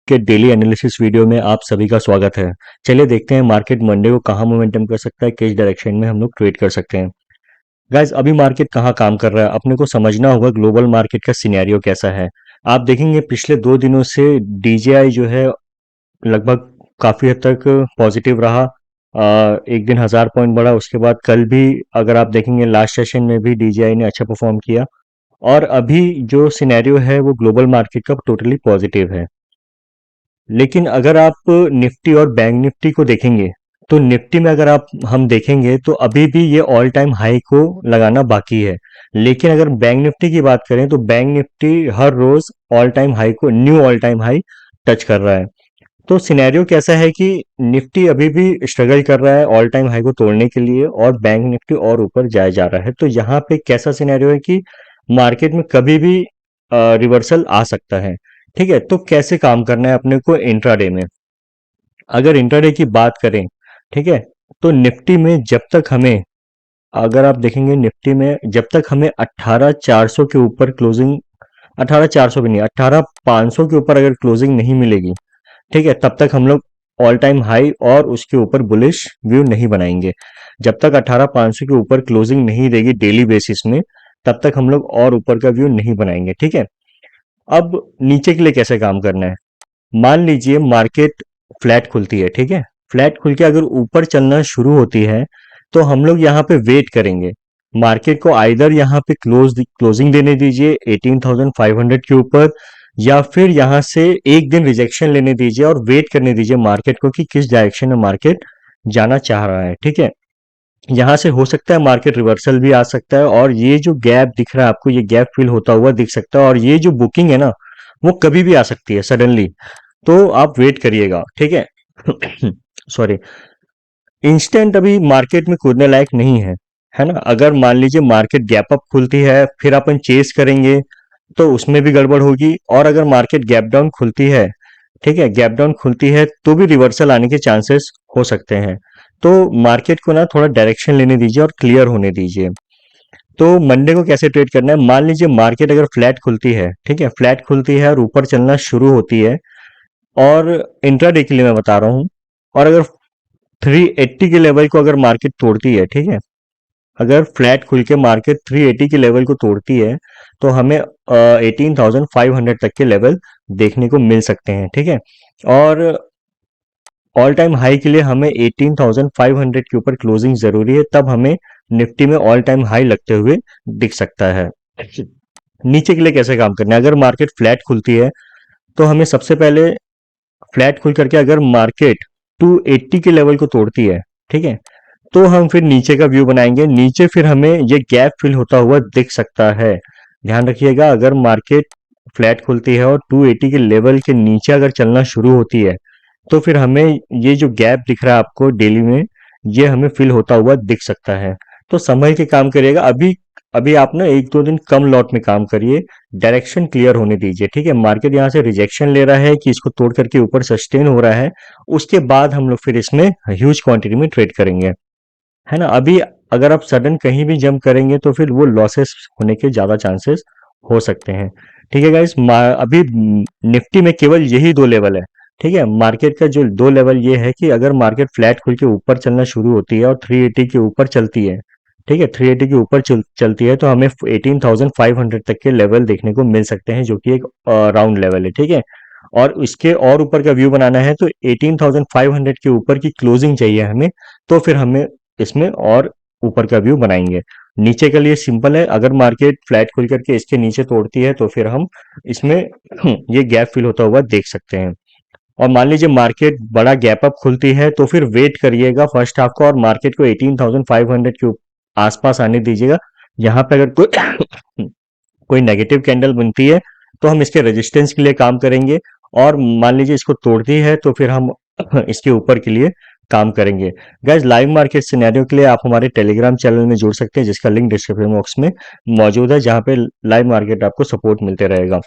के daily analysis video में आप सभी का स्वागत है। चलिए देखते हैं मार्केट मंडे को कहाँ मोमेंटम कर सकता है, किस डायरेक्शन में हम लोग ट्रेड कर सकते हैं। गाइस अभी मार्केट कहाँ काम कर रहा है, अपने को समझना होगा ग्लोबल मार्केट का सिनेरियो कैसा है। आप देखेंगे पिछले 2 दिनों से डीजेआई जो है लगभग काफी हद तक पॉजिटिव रहा। एक दिन 1000 पॉइंट बढ़ा, उसके बाद कल भी अगर आप देखेंगे लास्ट सेशन में भी डीजेआई ने अच्छा परफॉर्म किया। और अभी जो सिनेरियो है वो ग्लोबल मार्केट का टोटली पॉजिटिव है। लेकिन अगर आप निफ्टी और बैंक निफ्टी को देखेंगे तो निफ्टी में अगर आप हम देखेंगे तो अभी भी ये ऑल टाइम हाई को लगाना बाकी है। लेकिन अगर बैंक निफ्टी की बात करें तो बैंक निफ्टी हर रोज ऑल टाइम हाई को knew all time high touch कर रहा है। तो सिनेरियो कैसा है कि निफ्टी अभी भी स्ट्रगल कर रहा है ऑल टाइम हाई को तोड़ने के लिए और बैंक निफ्टी और ऊपर जाया जा रहा है। तो यहाँ पे कैसा सिनेरियो है कि मार्केट में कभी भी रिवर्सल आ सकता है। ठीक है, तो कैसे काम करना है अपने को इंट्राडे में। अगर इंट्राडे की बात करें, ठीक है, तो निफ्टी में जब तक हमें, अगर आप देखेंगे निफ्टी में जब तक हमें 18,400 के ऊपर क्लोजिंग, 18,400 भी नहीं, 18,500 के ऊपर अगर क्लोजिंग नहीं मिलेगी, ठीक है, तब तक हम लोग ऑल टाइम हाई और उसके ऊपर बुलिश व्यू नहीं बनाएंगे। जब तक 18,500 के ऊपर क्लोजिंग नहीं देगी डेली बेसिस में, तब तक हम लोग और ऊपर का व्यू नहीं बनाएंगे। ठीक है, अब नीचे के लिए कैसे काम करना है। मान लीजिए मार्केट फ्लैट खुलती है, ठीक है, फ्लैट खुल के अगर ऊपर चलना शुरू होती है तो हम लोग यहाँ पे वेट करेंगे। मार्केट को आइदर यहाँ पे क्लोजिंग देने दीजिए 18,500 के ऊपर, या फिर यहाँ से एक दिन रिजेक्शन लेने दीजिए और वेट करने दीजिए मार्केट को कि किस डायरेक्शन में मार्केट जाना चाह रहा है। ठीक है, यहाँ से हो सकता है मार्केट रिवर्सल भी आ सकता है और ये जो गैप दिख रहा है आपको, ये गैप फिल होता हुआ दिख सकता है और ये जो बुकिंग है ना, वो कभी भी आ सकती है सडनली। तो आप वेट करिएगा, ठीक है। सॉरी, इंस्टेंट अभी मार्केट में कूदने लायक नहीं है ना। अगर मान लीजिए मार्केट गैप अप खुलती है फिर अपन चेस करेंगे तो उसमें भी गड़बड़ होगी। और अगर मार्केट गैप डाउन खुलती है, ठीक है, गैप डाउन खुलती है तो भी रिवर्सल आने के चांसेस हो सकते हैं। तो मार्केट को ना थोड़ा डायरेक्शन लेने दीजिए और क्लियर होने दीजिए। तो मंडे को कैसे ट्रेड करना है, मान लीजिए मार्केट अगर फ्लैट खुलती है, ठीक है, फ्लैट खुलती है और ऊपर चलना शुरू होती है, और इंट्राडे के लिए मैं बता रहा हूँ, और अगर 380 के लेवल को अगर मार्केट तोड़ती है, ठीक है, अगर फ्लैट खुल के मार्केट 380 के लेवल को तोड़ती है तो हमें 18,500 तक के लेवल देखने को मिल सकते हैं। ठीक है, और ऑल टाइम हाई के लिए हमें 18,500 के ऊपर क्लोजिंग जरूरी है, तब हमें निफ्टी में ऑल टाइम हाई लगते हुए दिख सकता है। नीचे के लिए कैसे काम करना है, अगर मार्केट फ्लैट खुलती है तो हमें सबसे पहले फ्लैट खुल करके अगर मार्केट 280 के लेवल को तोड़ती है, ठीक है, तो हम फिर नीचे का व्यू बनाएंगे। नीचे फिर हमें ये गैप फिल होता हुआ दिख सकता है। ध्यान रखिएगा, अगर मार्केट फ्लैट खुलती है और 280 के लेवल के नीचे अगर चलना शुरू होती है तो फिर हमें ये जो गैप दिख रहा है आपको डेली में, ये हमें फिल होता हुआ दिख सकता है। तो संभल के काम करिएगा। अभी अभी आप ना 1-2 दिन कम लॉट में काम करिए, डायरेक्शन क्लियर होने दीजिए। ठीक है, मार्केट यहाँ से रिजेक्शन ले रहा है कि इसको तोड़ करके ऊपर सस्टेन हो रहा है, उसके बाद हम लोग फिर इसमें ह्यूज क्वांटिटी में ट्रेड करेंगे, है ना। अभी अगर आप सडन कहीं भी जंप करेंगे तो फिर वो लॉसेस होने के ज्यादा चांसेस हो सकते हैं। ठीक है गाइस, अभी निफ्टी में केवल यही 2 लेवल है। ठीक है, मार्केट का जो 2 लेवल ये है कि अगर मार्केट फ्लैट खुल के ऊपर चलना शुरू होती है और 380 के ऊपर चलती है, ठीक है, 380 के ऊपर चलती है तो हमें 18,500 तक के लेवल देखने को मिल सकते हैं, जो कि एक राउंड लेवल है। ठीक है, और इसके और ऊपर का व्यू बनाना है तो 18,500 के ऊपर की क्लोजिंग चाहिए हमें, तो फिर हमें इसमें और ऊपर का व्यू बनाएंगे। नीचे के लिए सिंपल है, अगर मार्केट फ्लैट खुल करके इसके नीचे तोड़ती है तो फिर हम इसमें ये गैप फिल होता हुआ देख सकते हैं। और मान लीजिए मार्केट बड़ा गैप अप खुलती है तो फिर वेट करिएगा फर्स्ट हाफ को और मार्केट को 18,500 के आसपास आने दीजिएगा। यहाँ पे अगर कोई कोई नेगेटिव कैंडल बनती है तो हम इसके रेजिस्टेंस के लिए काम करेंगे, और मान लीजिए इसको तोड़ती है तो फिर हम इसके ऊपर के लिए काम करेंगे। गाइज लाइव मार्केट सिनेरियो के लिए आप हमारे टेलीग्राम चैनल में जुड़ सकते हैं, जिसका लिंक डिस्क्रिप्शन बॉक्स में मौजूद है, जहां पे लाइव मार्केट आपको सपोर्ट मिलते रहेगा।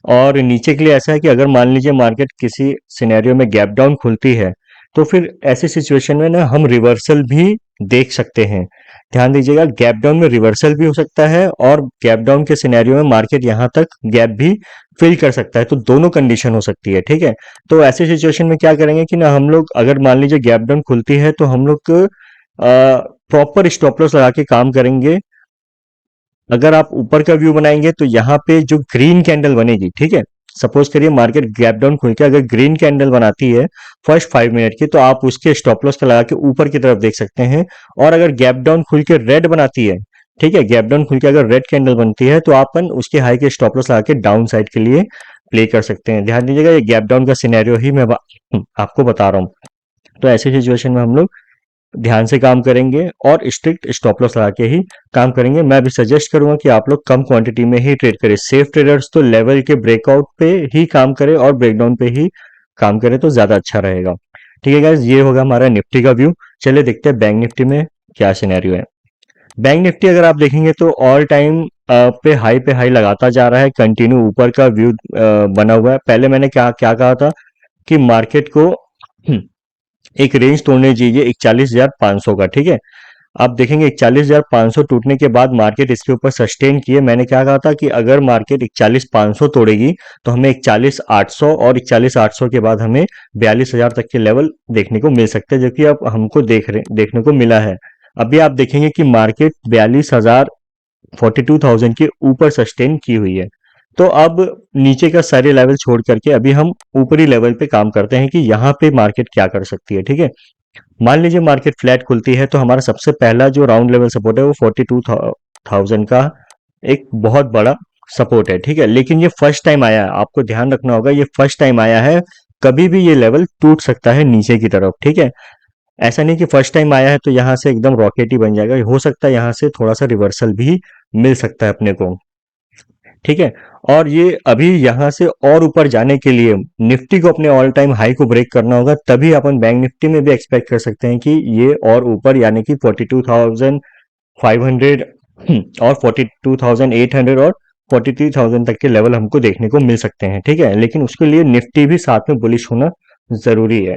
और नीचे के लिए ऐसा है कि अगर मान लीजिए मार्केट किसी सिनेरियो में गैप डाउन खुलती है, तो फिर ऐसी सिचुएशन में ना हम रिवर्सल भी देख सकते हैं। ध्यान दीजिएगा, गैप डाउन में रिवर्सल भी हो सकता है और गैप डाउन के सिनेरियो में मार्केट यहाँ तक गैप भी फिल कर सकता है, तो दोनों कंडीशन हो सकती है। ठीक है, तो ऐसे सिचुएशन में क्या करेंगे कि ना हम लोग, अगर मान लीजिए गैप डाउन खुलती है, तो हम लोग प्रॉपर स्टॉप लॉस लगा के काम करेंगे। अगर आप ऊपर का व्यू बनाएंगे तो यहाँ पे जो ग्रीन कैंडल बनेगी, ठीक है, सपोज करिए मार्केट गैप डाउन खुल के अगर ग्रीन कैंडल बनाती है फर्स्ट 5 मिनट की, तो आप उसके स्टॉप लॉस लगा के ऊपर की तरफ देख सकते हैं। और अगर गैप डाउन खुल के रेड बनाती है, ठीक है, गैप डाउन खुल के अगर रेड कैंडल बनती है, तो अपन उसके हाई के स्टॉप लॉस लगा के डाउन साइड के लिए प्ले कर सकते हैं। ध्यान दीजिएगा, ये गैप डाउन का सिनेरियो ही मैं आपको बता रहा हूँ। तो ऐसी सिचुएशन में हम लोग ध्यान से काम करेंगे और स्ट्रिक्ट स्टॉप लॉस लगा के ही काम करेंगे। मैं भी सजेस्ट करूंगा कि आप लोग कम क्वांटिटी में ही ट्रेड करें। सेफ ट्रेडर्स तो लेवल के ब्रेकआउट पे ही काम करें और ब्रेकडाउन पे ही काम करें तो ज्यादा अच्छा रहेगा। ठीक है गाइस, ये होगा हमारा निफ्टी का व्यू। चलिए देखते हैं बैंक निफ्टी में क्या सिनेरियो है। बैंक निफ्टी अगर आप देखेंगे तो ऑल टाइम पे हाई लगाता जा रहा है, कंटिन्यू ऊपर का व्यू बना हुआ है। पहले मैंने क्या क्या कहा था कि मार्केट को एक रेंज तोड़ने दीजिए 41,500 का। ठीक है, आप देखेंगे 41,500 टूटने के बाद मार्केट इसके ऊपर सस्टेन किए। मैंने क्या कहा था कि अगर मार्केट 41,500 तोड़ेगी तो हमें 41,800 और 41,800 के बाद हमें 42,000 तक के लेवल देखने को मिल सकते हैं, जो कि अब हमको देखने को मिला है। अभी आप देखेंगे कि मार्केट 42,000 42,000 के ऊपर सस्टेन की हुई है। तो अब नीचे का सारे लेवल छोड़ करके अभी हम ऊपरी लेवल पे काम करते हैं कि यहाँ पे मार्केट क्या कर सकती है। ठीक है, मान लीजिए मार्केट फ्लैट खुलती है तो हमारा सबसे पहला जो राउंड लेवल सपोर्ट है वो 42,000 का एक बहुत बड़ा सपोर्ट है। ठीक है, लेकिन ये फर्स्ट टाइम आया है, आपको ध्यान रखना होगा, ये फर्स्ट टाइम आया है, कभी भी ये लेवल टूट सकता है नीचे की तरफ। ठीक है, ऐसा नहीं कि फर्स्ट टाइम आया है तो यहाँ से एकदम रॉकेट ही बन जाएगा, हो सकता है यहाँ से थोड़ा सा रिवर्सल भी मिल सकता है अपने को। ठीक है, और ये अभी यहाँ से और ऊपर जाने के लिए निफ्टी को अपने ऑल टाइम हाई को ब्रेक करना होगा, तभी अपन बैंक निफ्टी में भी एक्सपेक्ट कर सकते हैं कि ये और ऊपर यानी कि 42,500 और 42,800 और 43,000 तक के लेवल हमको देखने को मिल सकते हैं। ठीक है, लेकिन उसके लिए निफ्टी भी साथ में बुलिश होना जरूरी है।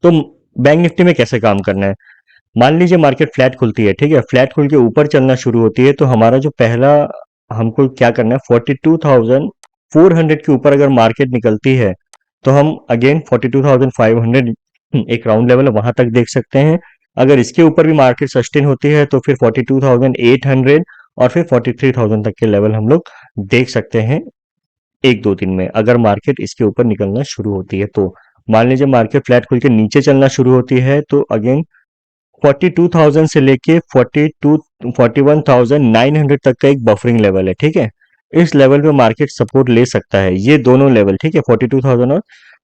तो बैंक निफ्टी में कैसे काम करना है, मान लीजिए मार्केट फ्लैट खुलती है, ठीक है, फ्लैट खुल के ऊपर चलना शुरू होती है, तो हमारा जो पहला हमको क्या करना है, 42,400 के ऊपर अगर मार्केट निकलती है तो हम अगेन 42,500 एक राउंड लेवल है वहां तक देख सकते हैं। अगर इसके ऊपर भी मार्केट सस्टेन होती है तो फिर 42,800 और फिर 43,000 तक के लेवल हम लोग देख सकते हैं एक दो दिन में, अगर मार्केट इसके ऊपर निकलना शुरू होती है तो। मान लीजिए मार्केट फ्लैट खुल के नीचे चलना शुरू होती है तो अगेन 42,000 से लेके 41,900 तक का एक बफरिंग लेवल है। ठीक है, इस लेवल पे मार्केट सपोर्ट ले सकता है, ये दोनों लेवल। ठीक है, 42,000 और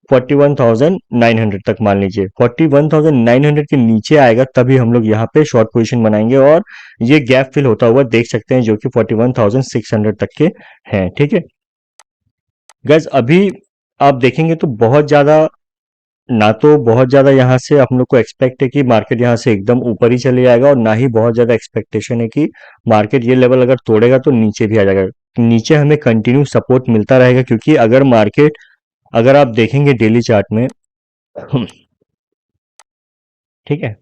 41,900 तक। मान लीजिए 41,900 के नीचे आएगा तभी हम लोग यहाँ पे शॉर्ट पोजीशन बनाएंगे और ये गैप फिल होता हुआ देख सकते हैं जो कि 41,600 तक के हैं। ठीक है गैस, अभी आप देखेंगे तो बहुत ज्यादा ना, तो बहुत ज्यादा यहाँ से हम लोग को एक्सपेक्ट है कि मार्केट यहाँ से एकदम ऊपर ही चले जाएगा, और ना ही बहुत ज्यादा एक्सपेक्टेशन है कि मार्केट ये लेवल अगर तोड़ेगा तो नीचे भी आ जाएगा। नीचे हमें कंटिन्यू सपोर्ट मिलता रहेगा, क्योंकि अगर मार्केट, अगर आप देखेंगे डेली चार्ट में ठीक है,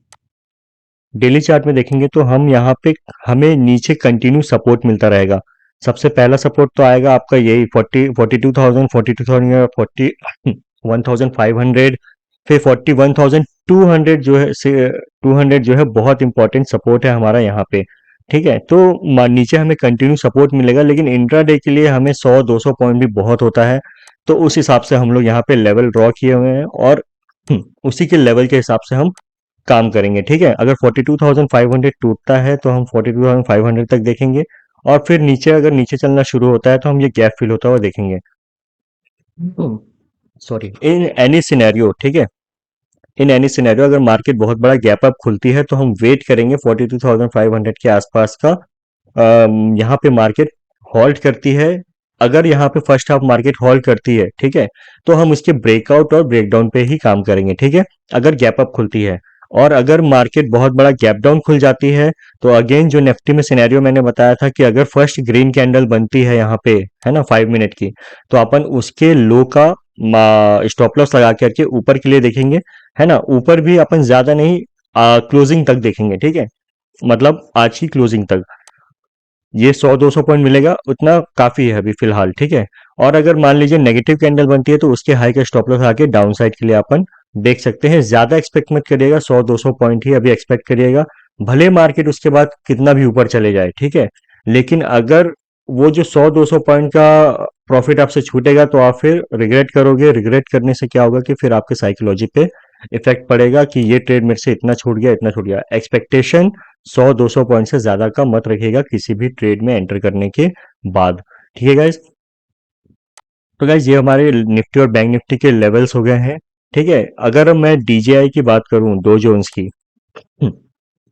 डेली चार्ट में देखेंगे तो हम यहाँ पे हमें नीचे कंटिन्यू सपोर्ट मिलता रहेगा। सबसे पहला सपोर्ट तो आएगा आपका यही 42,000 42,000 41,500, फिर 41,200 जो है से 200 जो है बहुत इंपॉर्टेंट सपोर्ट है हमारा यहाँ पे। ठीक है, तो नीचे हमें कंटिन्यू सपोर्ट मिलेगा, लेकिन इंट्राडे के लिए हमें 100-200 पॉइंट भी बहुत होता है। तो उस हिसाब से हम लोग यहाँ पे लेवल ड्रॉ किए हुए हैं और उसी के लेवल के हिसाब से हम काम करेंगे। ठीक है, अगर 42,500 टूटता है तो हम 42,500 तक देखेंगे, और फिर नीचे अगर नीचे चलना शुरू होता है तो हम ये गैप फिल होता हुआ देखेंगे। सॉरी, इन एनी सिनेरियो, ठीक है, इन एनी सिनेरियो अगर मार्केट बहुत बड़ा गैप अप खुलती है तो हम वेट करेंगे 42,500 के आसपास का। यहाँ पे मार्केट हॉल्ट करती है, अगर यहाँ पे फर्स्ट हाफ मार्केट हॉल्ट करती है, ठीक है, तो हम उसके ब्रेकआउट और ब्रेकडाउन पे ही काम करेंगे। ठीक है, अगर गैप अप खुलती है, और अगर मार्केट बहुत बड़ा गैप डाउन खुल जाती है तो अगेन जो निफ्टी में सिनेरियो मैंने बताया था कि अगर फर्स्ट ग्रीन कैंडल बनती है यहाँ पे, है ना, 5 मिनट की, तो अपन उसके लो का स्टॉप लॉस लगा करके ऊपर के लिए देखेंगे, है ना। ऊपर भी अपन ज्यादा नहीं, क्लोजिंग तक देखेंगे, ठीक है, मतलब आज की क्लोजिंग तक ये 100-200 पॉइंट मिलेगा, उतना काफी है अभी फिलहाल, ठीक है। और अगर मान लीजिए नेगेटिव कैंडल बनती है तो उसके हाई का स्टॉप लॉस आके डाउन साइड के लिए अपन देख सकते हैं। ज्यादा एक्सपेक्ट मत करिएगा, 100-200 पॉइंट ही अभी एक्सपेक्ट करिएगा, भले मार्केट उसके बाद कितना भी ऊपर चले जाए, ठीक है। लेकिन अगर वो जो 100-200 पॉइंट का प्रॉफिट आपसे छूटेगा तो आप फिर रिग्रेट करोगे। रिग्रेट करने से क्या होगा कि फिर आपके साइकोलॉजी पे इफेक्ट पड़ेगा कि ये ट्रेड मेरे से इतना छूट गया, इतना छूट गया। एक्सपेक्टेशन 100-200 पॉइंट से ज्यादा का मत रखिएगा किसी भी ट्रेड में एंटर करने के बाद, ठीक है गाइज। तो गाइज ये हमारे निफ्टी और बैंक निफ्टी के लेवल्स हो गए हैं, ठीक है। अगर मैं डीजेआई की बात करूं, डो जोन्स की,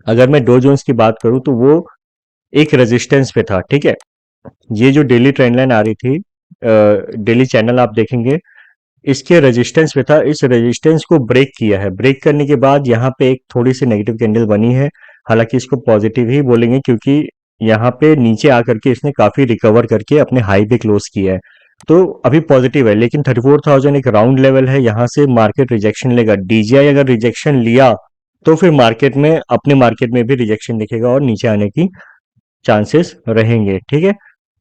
अगर मैं डो जोन्स की बात करूं तो वो एक रेजिस्टेंस पे था, ठीक है। ये जो डेली ट्रेंड लाइन आ रही थी, डेली चैनल आप देखेंगे, इसके रेजिस्टेंस पे था, इस रेजिस्टेंस को ब्रेक किया है। ब्रेक करने के बाद यहाँ पे एक थोड़ी सी नेगेटिव कैंडल बनी है, हालांकि इसको पॉजिटिव ही बोलेंगे क्योंकि यहाँ पे नीचे आकर के इसने काफी रिकवर करके अपने हाई पे क्लोज किया है, तो अभी पॉजिटिव है। लेकिन 34,000 एक राउंड लेवल है, यहाँ से मार्केट रिजेक्शन लेगा। डीजीआई अगर रिजेक्शन लिया तो फिर मार्केट में, अपने मार्केट में भी रिजेक्शन दिखेगा और नीचे आने की चांसेस रहेंगे, ठीक है।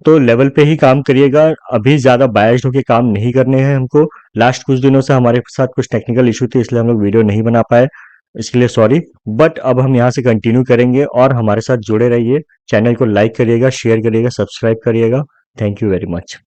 तो लेवल पे ही काम करिएगा, अभी ज्यादा बायस्ड होके काम नहीं करने हैं हमको। लास्ट कुछ दिनों से हमारे साथ कुछ टेक्निकल इशू थे, इसलिए हम लोग वीडियो नहीं बना पाए, इसके लिए सॉरी। बट अब हम यहाँ से कंटिन्यू करेंगे और हमारे साथ जुड़े रहिए। चैनल को लाइक करिएगा, शेयर करिएगा, सब्सक्राइब करिएगा। Thank you very much.